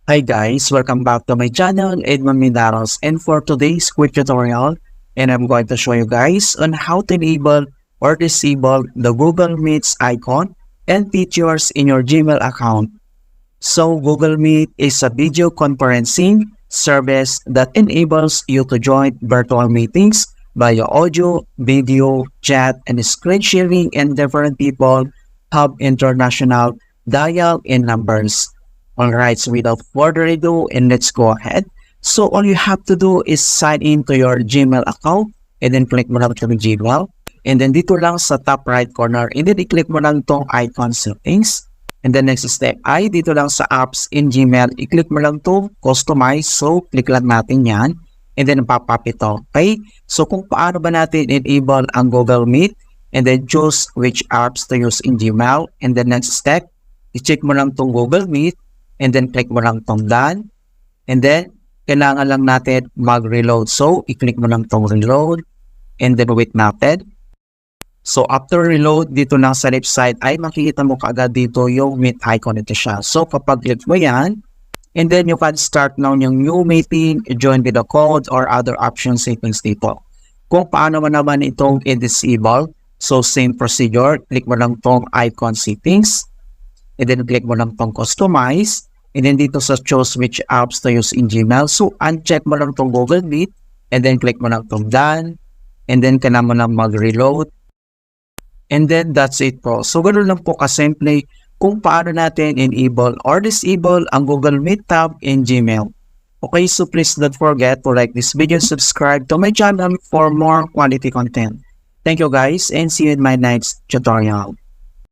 Hi guys, welcome back to my channel, Edmund Mindaros, and for today's quick tutorial, and I'm going to show you guys on how to enable or disable the Google Meets icon and features in your Gmail account. So Google Meet is a video conferencing service that enables you to join virtual meetings via audio, video, chat, and screen sharing, and different people have international dial-in numbers. Alright, so without further ado, and let's go ahead. So all you have to do is sign in to your Gmail account and then click mo lang itong Gmail. And then dito lang sa top right corner, and then i-click mo lang itong icon settings. And then next step ay dito lang sa apps in Gmail, i-click mo lang itong customize. So click lang natin yan. And then pop-up ito. Okay? So kung paano ba natin enable ang Google Meet, and then choose which apps to use in Gmail. And then next step, i-check mo lang itong Google Meet. And then click mo lang tong done. And then kailangan lang natin mag-reload. So i-click mo lang tong reload. And then wait natin. So after reload, dito lang sa left side ay makikita mo kaagad dito yung meet icon, ito siya. So kapag click mo yan, and then you can start now yung new meeting, join with the code or other option settings dito. Kung paano mo naman itong i-disable, so same procedure, click mo lang tong icon settings. And then click mo lang tong customize. And then dito sa choose which apps to use in Gmail. So uncheck mo lang tong Google Meet. And then click mo lang tong done. And then kailangan mo lang mag-reload. And then that's it po. So ganoon lang po kasimple kung paano natin enable or disable ang Google Meet tab in Gmail. Okay, so please don't forget to like this video and subscribe to my channel for more quality content. Thank you guys and see you in my next tutorial.